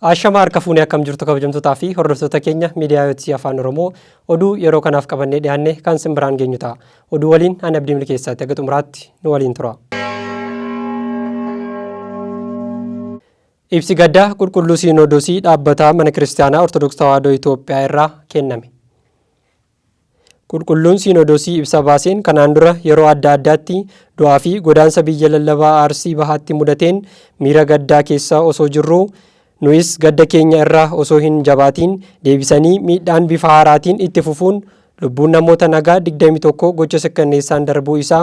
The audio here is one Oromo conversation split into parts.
Ashama harka fuunee akkam jirtu kabajamtootaa fi hordoftoota keenya miidiyaa Yootii Afaan Oromoo oduu yeroo kanaaf qabannee dhiyaanne kan simbiraan geenyu ta'a. Oduu waliin ani Abdii Milkeessaatti aga xumuraatti nu waliin tura. Ibsi gaddaa qulqulluu Siinodoosii dhaabbataa mana Kiristaanaa Ortodoksii Tawaahidoo Itoophiyaa irraa kenname. Qulqulluun Siinodoosii ibsa baaseen kanaan dura yeroo adda addaatti du'aa fi godaansa biyya lallabaa Arsii Bahaatti mudateen miira gaddaa keessa osoo jirru nuyis gadda keenya irraa osoo hin jabaatiin deebisanii miidhaan bifa haaraatiin itti fufuun lubbuun namoota nagaa 21 gocha sakkanneessaan darbuu isaa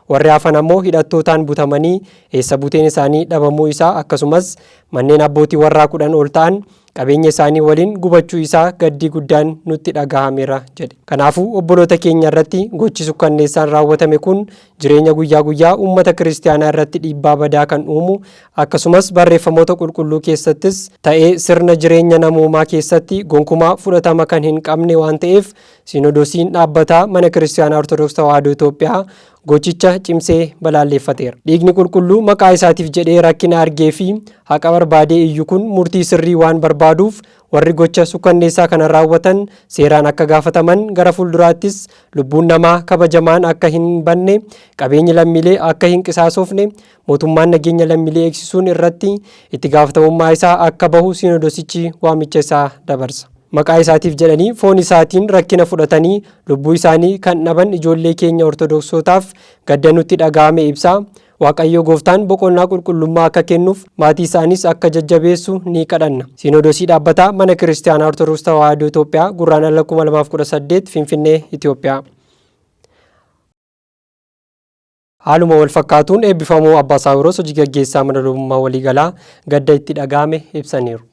warri hafan ammoo hidhattootaan butamanii eessa buuteen isaanii dhabamuu isaa akkasumas manneen abbootii warraa 10 ol ta'an qabeenya isaanii waliin gubachuu isaa gaddii guddaan nutti dhagahameera jedhe. Kanaafuu obboloota keenya irratti gochi sukkanneessaan raawwatame kun jireenya guyyaa guyyaa uummata kiristaanaa irratti dhiibbaa badaa kan uumu akkasumas barreeffamoota qulqulluu keessattis ta'ee sirna jireenya namoomaa keessatti gonkumaa fudhatama kan hin qabne waan ta'eef Siinodoosiin dhaabbataa mana Kiristaanaa Ortodoksii Tawaahidoo Itoophiyaa gochicha cimsee balaaleffateera. Dhiigni qulqulluu maqaa isaatiif jedhee rakkina argee fi haqa barbaadee iyyu kun murtii sirrii waan barbaaduuf warri gocha sukkanneessaa kana raawwatan seeraan akka gaafataman gara fuulduraattis lubbuun namaa kabajamaan akka hin banne qabeenyi lammiilee akka hin qisaasofne mootummaan nageenya lammiilee eegsisuun irratti itti gaafatamummaa isaa akka bahu Siinodoosichi waamicha isaa dabarsa. Maqaa isaatiif jedhanii foon isaatiin rakkina fudhatanii lubbuu isaanii kan dhaban ijoollee keenya ortodoksotaaf gadda nutti dhagahame ibsaa. Waaqayyo gooftaan boqonnaa qulqullummaa akka kennuuf maatii isaaniis akka jajjabeessu ni kadhanna. Siinodoosii dhaabbataa mana Kiristaanaa Ortodoksii Tawaahidoo Itoophiyaa Guraandhala 2018 Finfinnee Itoophiyaa. Haaluma wal fakkaatuun eebbifamoo Abbaa Saawiroos hojii gaggeessaa mana lubummaa waliigalaa gadda itti dhagahame ibsaniiru.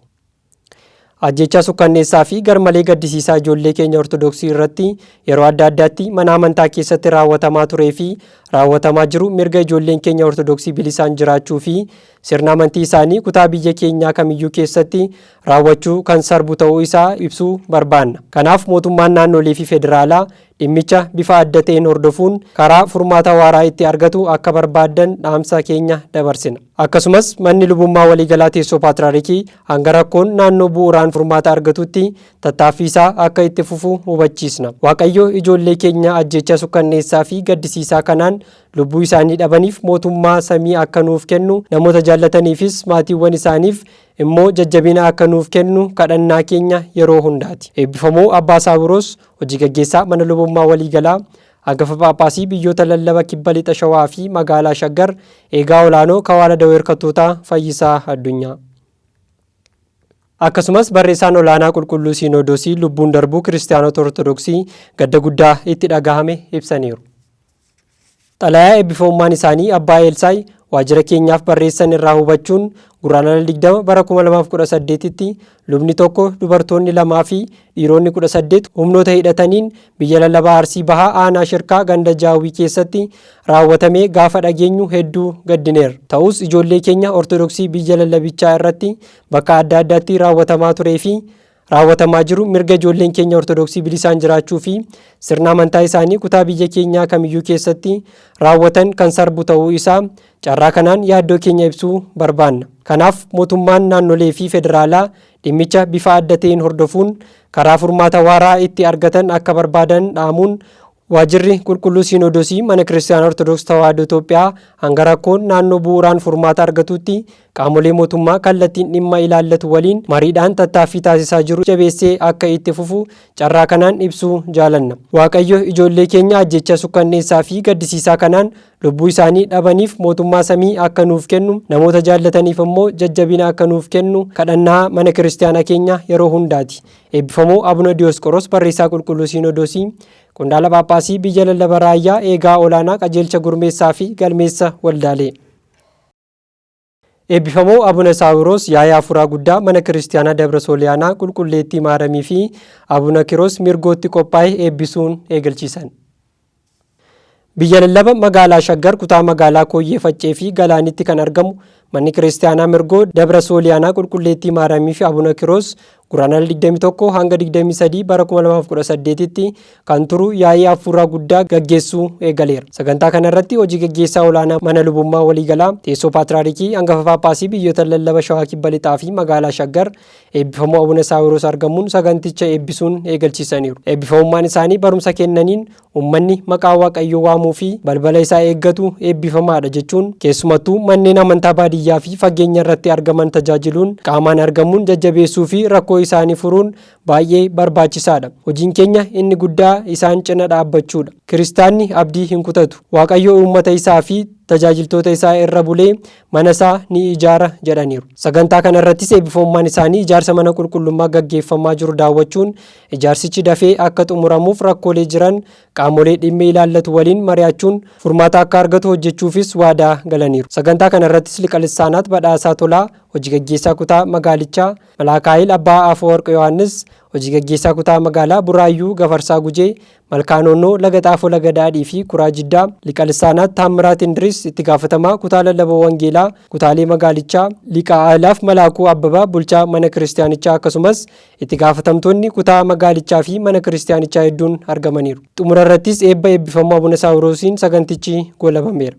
Ajjechaa sukkanneessaa fi garmalee gaddisiisaa ijoollee keenya ortodoksii irratti yeroo adda addaatti mana amantaa keessatti raawwatamaa turee fi raawwatamaa jiru mirga ijoolleen keenya ortodoksii bilisaan jiraachuu fi sirna amantii isaanii kutaa biyya keenyaa kamiyyuu keessatti raawwachuu kan sarbu ta'uu isaa ibsuu barbaanna. Kanaaf mootummaan naannolee fi federaalaa dhimmicha bifa adda ta'een hordofuun karaa furmaata waaraa itti argatu akka barbaadan dhaamsa keenya dabarsina. Akkasumas manni lubummaa waliigalaa teessoo paatriyaarkii hanga rakkoon naannoo bu'uuraan furmaata argatutti tattaaffii isaa akka itti fufu hubachiisna. Waaqayyo ijoollee keenya ajjechaa sukkanneessaa fi gaddisiisaa kanaan lubbuu isaanii dhabaniif mootummaa samii akka nuuf kennu namoota jaallataniifis maatiiwwan isaaniif immoo jajjabina akka nuuf kennu kadhannaa keenya yeroo hundaati. Eebbifamoo Abbaa Saawiroos hojii gaggeessaa mana lubummaa waliigalaa Hangafa Phaaphaasii biyyoota lallaba kibba lixa Shawaa fi magaalaa Shaggar eegaa olaanoo Kawaala Dawoo Hirkattootaa Fayyisaa Addunyaa. Akkasumas barreessaan olaanaa qulqulluu Siinodoosii lubbuun darbuu kiristaanota ortodoksii gadda guddaa itti dhagahame ibsaniiru. Xalayaa eebbifamummaan isaanii Abbaa Eelsaay waajjira keenyaaf barreessan irraa hubachuun Guraandhala 20 bara 2018tti lubni tokko dubartoonni 2 fi dhiironni 18 humnoota hidhataniin biyya lallabaa Arsii Bahaa aanaa Shirkaa ganda Jaawii keessatti raawwatamee gaafa dhageenyu hedduu gaddineerra. Ta'us ijoollee keenya ortodoksii biyya lallabichaa irratti bakka adda addaatti raawwatamaa turee fi raawwatamaa jiru mirga ijoolleen keenya ortodoksii bilisaan jiraachuu fi sirna amantaa isaanii kutaa biyya keenyaa kamiyyuu keessatti raawwatan kan sarbu ta'uu isaa carraa kanaan yaaddoo keenya ibsuu barbaanna. Kanaaf mootummaan naannolee fi federaalaa dhimmicha bifa adda ta'een hordofuun karaa furmaata waaraa itti argatan akka barbaadan dhaamuun Waajjirri qulqulluu Siinodoosii mana Kiristaanaa Ortodoksii Tawaahidoo Itoophiyaa hanga rakkoon naannoo bu'uuraan furmaata argatutti qaamolee mootummaa kallattiin dhimma ilaallatu waliin mariidhaan tattaaffii taasisaa jiru jabeessee akka itti fufu carraa kanaan ibsuu jaalanna. Waaqayyo ijoollee keenya ajjechaa sukkanneessaa fi gaddisiisaa kanaan lubbuu isaanii dhabaniif mootummaa samii akka nuuf kennu namoota jaallataniif immoo jajjabina akka nuuf kennu kadhannaa mana kiristaanaa keenya yeroo hundaati. Eebbifamoo Abuna Diyoosqoroos barreessaa qulqulluu Siinodoosii Qondaala Phaaphaasii biyya lallaba raayyaa eegaa olaanaa qajeelcha gurmeessaa fi galmeessa waldaalee. Eebbifamoo Abuna Saawiroos yaa'ii afuuraa guddaa mana kiristaanaa Dabra Sooliyaanaa qulqulleettii Maaramii fi Abuna Kiroos mirgootti qophaa'e eebbisuun eegalchiisan. Biyya lallaba magaalaa Shaggar kutaa magaalaa Kooyyee Faccee fi Galaanitti kan argamu Manni Kiristaanaa Mirgoo Dabra Sooliyaanaa Qulqulleettii Maariyaamii fi Abuna Kiroos Guraandhala 21 hanga 23 bara 2018tti kan turu yaa'ii hafuuraa guddaa gaggeessuu eegaleera. Sagantaa kana irratti hojii gaggeessaa olaanaa mana lubummaa waliigalaa teessoo paatriyaarikii hangafa Phaaphaasii biyyoota lallaba Shawaa Kibba Lixaa fi magaalaa Shaggar eebbifamoo Abuna Saawiroos argamuun saganticha eebbisuun eegalchiisaniiru. Eebbifamummaan isaanii barumsa kennaniin uummanni maqaa Waaqayyoo waamuu fi balbala isaa eeggatu eebbifamaadha jechuun keessumattuu manneen amantaa baadiyyaa fi fageenya irratti argaman tajaajiluun qaamaan argamuun jajjabeessuu fi rakkoo isaanii furuun baay'ee barbaachisaadha. Hojiin keenya inni guddaa isaan cina dhaabbachuudha. Kiristaanni abdii hin kutatu. Waaqayyo uummata isaa fi tajaajiltoota isaa irra bulee mana isaa ni ijaara jedhaniiru. Sagantaa kana irrattis eebbifamummaan isaanii ijaarsa mana qulqullummaa gaggeeffamaa jiru daawwachuun ijaarsichi dafee akka xumuramuuf rakkoolee jiran qaamolee dhimma ilaallatu waliin mari'achuun furmaata akka argatu hojjechuufis waadaa galaniiru. Sagantaa kana irrattis liqa lissaanaat Badhaasaa Tolaa, hojii gaggeessaa kutaa magaalichaa Malaakaayil Abbaa Afeworq Yohaannis, hojii gaggeessaa kutaa magaalaa Buraayyuu Gafarsaa Gujee, Malkaanonnoo Laga Xaafoo Laga Daadhii fi Kuraa Jiddaa, liqa lissaanaat Taammiraat Indiris itti gaafatamaa kutaa lallaba wangeelaa kutaalee magaalichaa, liqa Aalaaf Malaakuu Abbabaa bulchaa mana kiristiyaanichaa akkasumas itti gaafatamtoonni kutaa magaalichaa fi mana kiristiyaanichaa hedduun argamaniiru. Xumura irrattis eebba eebbifamoo Abuna Saawiroosiin sagantichi goolabameera.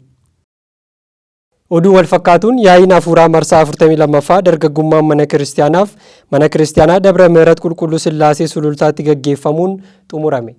Oduu wal fakkaatuun yaa'iin hafuuraa marsaa 42ffaa dargaggummaan mana kiristiyaanaa Dabra Mihirat Qulqulluu Sillaasee Sulultaatti gaggeeffamuun xumurame.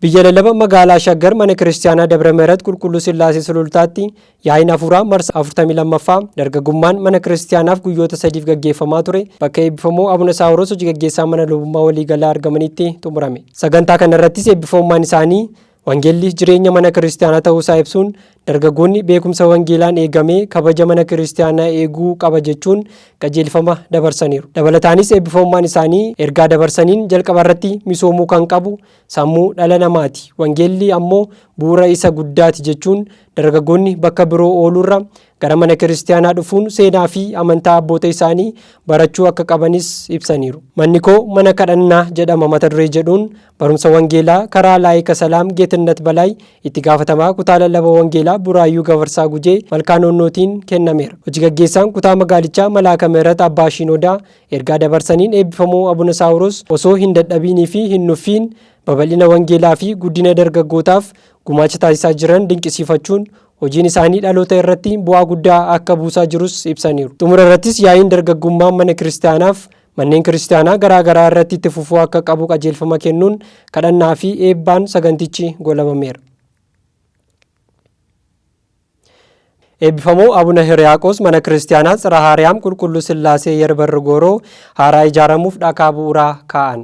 Biyya lallaba magaalaa Shaggar mana kiristiyaanaa Dabra Mihirat Qulqulluu Sillaasee Sulultaatti yaa'iin hafuuraa marsaa 42ffaa dargaggummaan mana kiristiyaanaaf guyyoota 3f gaggeeffamaa ture bakka eebbifamoo Abuna Saawiroos hojii gaggeessaa mana lubummaa waliigalaa argamanitti xumurame. Sagantaa kana irrattis eebbifamummaan isaanii Wangeelli jireenya mana kiristiyaanaa ta'uu isaa ibsuun dargaggoonni beekumsa wangeelaan eegamee kabaja mana kiristiyaanaa eeguu qaba jechuun qajeelfama dabarsaniiru. Dabalataanis eebbifamummaan isaanii ergaa dabarsaniin jalqaba irratti misoomuu kan qabu sammuu dhala namaati. Wangeelli ammoo bu'uura isa guddaati jechuun dargaggoonni bakka biroo oolurra gara mana kiristiyaanaa dhufuun seenaa fi amantaa abboota isaanii barachuu akka qabanis ibsaniiru. Manni koo mana kadhannaa jedhama mata duree jedhuun barumsa wangeelaa karaa Laayika Salaam Geetannat Balaay itti gaafatamaa kutaa lallaba wangeelaa Buraayyuu Gafarsaa Gujee Malkaanonnootiin kennameera. Hojii gaggeessaan kutaa magaalichaa Malaaka Mihirat Abbaa Shiinodaa ergaa dabarsaniin eebbifamoo Abuna Saawiroos osoo hin dadhabinii fi hin nuffiin babal'ina wangeelaa fi guddina dargaggootaaf gumaacha taasisaa jiran dinqisiifachuun hojiin isaanii dhaloota irratti bu'aa guddaa akka buusaa jirus ibsaniiru. Xumura irrattis yaa'iin dargaggummaa mana kiristiyaanaaf manneen kiristiyaanaa garaa garaa irratti itti fufuu akka qabu qajeelfama kennuun kadhannaa fi eebbaan sagantichi goolabameera. Eebbifamoo Abuna Hiriyaaqoos mana kiristiyaanaa Tsirhaa Aryaam Qulqulluu Sillaasee Yerbarri Gooroo haaraa ijaaramuuf dhakaa bu'uuraa kaa'an.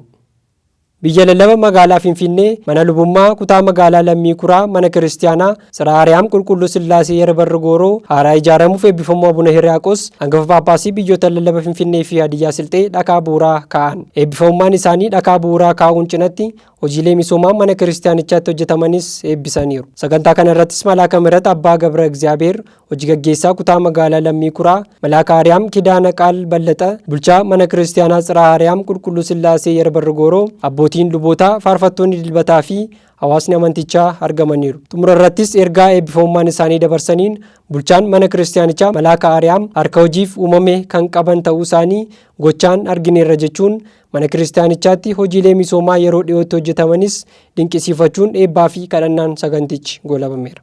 Biyya lallaba magaalaa Finfinnee mana lubummaa kutaa magaalaa Lammii Kuraa mana kiristiyaanaa Tsirhaa Aryaam Qulqulluu Sillaasee Yerbarri Gooroo haaraa ijaaramuuf eebbifamoo Abuna Hiriyaaqoos hangafa Phaaphaasii biyyoota lallaba Finfinnee fi Hadiyyaa Silxee dhakaa bu'uuraa kaa'an. Eebbifamummaan isaanii dhakaa bu'uuraa kaa'uun cinatti hojiilee misoomaa mana kiristiyaanichaatti hojjetamanis eebbisaniiru. Sagantaa kana irrattis Malaaka Mihirat Abbaa Gabra Egziyaabeer hojii gaggeessaa kutaa magaalaa Lammii Kuraa, Malaaka Aryaam Kidaana Qaal Ballaxa bulchaa mana kiristiyaanaa Tsirhaa Aryaam Qulqulluu Sillaasee Yerbarri Gooroo, abbootiin lubootaa, faarfattoonni dilbataa fi hawaasni amantichaa argamaniiru. Xumura irrattis ergaa eebbifamummaan isaanii dabarsaniin bulchaan mana kiristiyaanichaa Malaaka Aryaam harka hojiif uumame kan qaban ta'uu isaanii gochaan argineerra jechuun mana kiristiyaanichaatti hojiilee misoomaa yeroo dhiyootti hojjetamanis dinqisiifachuun eebbaa fi kadhannaan sagantichi goolabameera.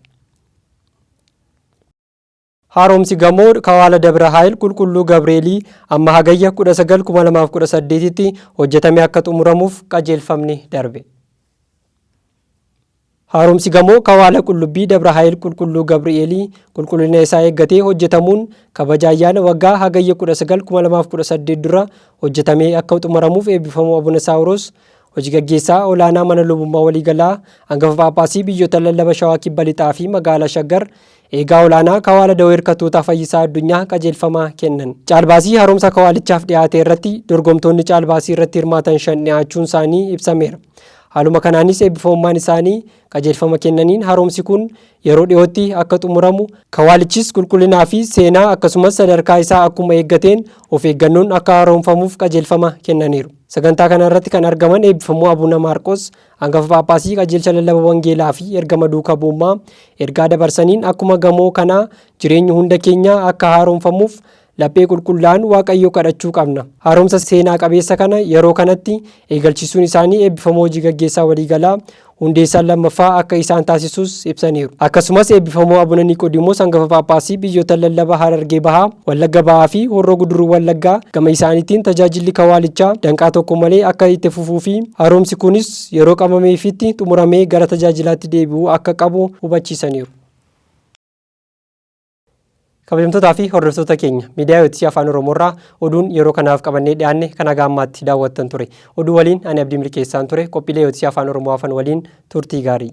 Haaromsi gamoo Kawaala Dabra Haayil Qulqulluu Gabreelii amma hagayya 19/2018tti hojjetamee akka xumuramuuf qajeelfamni darbe. Haaromsi gamoo Kawaala Qullubbii Dabra Haayil Qulqulluu Gabreelii qulqullina isaa eeggatee hojjetamuun kabaja ayyaana waggaa hagayya 19/2018 dura hojjetamee akka xumuramuuf eebbifamoo Abuna Saawiroos hojii gaggeessaa olaanaa mana lubummaa waliigalaa hangafa Phaaphaasii biyyoota lallaba Shawaa Kibba Lixaa fi magaalaa Shaggar eegaa olaanaa Kawaala Dawoo Hirkattoota Fayyisaa Addunyaa qajeelfamaa kennan. Caalbaasii haaromsa kawaalichaaf dhiyaate irratti dorgomtoonni caalbaasii irratti hirmaatan 5 dhiyaachuun isaanii ibsameera. Haaluma kanaanis eebbifamummaan isaanii qajeelfama kennaniin haaromsi kun yeroo dhiyootti akka xumuramu kawaalichis qulqullinaa fi seenaa akkasumas sadarkaa isaa akkuma eeggateen of eeggannoon akka haaromfamuuf qajeelfama kennaniiru. Sagantaa kana irratti kan argaman eebbifamoo Abuna Maarqos hangafa Phaaphaasii qajeelcha lallaba wangeelaa fi ergama duukaa bu'ummaa ergaa dabarsaniin akkuma gamoo kana jireenyi hunda keenya akka haaromfamuuf laphee qulqullaa'an Waaqayyo kadhachuu qabna. Haaromsa seenaa qabeessa kana yeroo kanatti eegalchisuun isaanii eebbifamoo hojii gaggeessaa waliigalaa hundeessaan lammaffaa akka isaan taasisus ibsaniiru. Akkasumas eebbifamoo Abuna Niqoodimoos hangafa Phaaphaasii biyyoota lallaba Harargee Bahaa, Wallagga Bahaa fi Horroo Guduruu Wallaggaa gama isaaniitiin tajaajilli kawaalichaa danqaa tokko malee akka itti fufuu fi haaromsi kunis yeroo qabameefitti xumuramee gara tajaajilaatti deebi'uu akka qabu hubachiisaniiru. Kabajamtootaa fi hordoftoota keenya miidiyaa OTC Afaan Oromoorraa oduun yeroo kanaaf qabannee dhiyaanne kan haga ammaatti daawwattan ture. Oduu waliin ani Abdii Milkeessaan ture. Qophiilee OTC Afaan Oromoo afaan waliin turtii gaarii.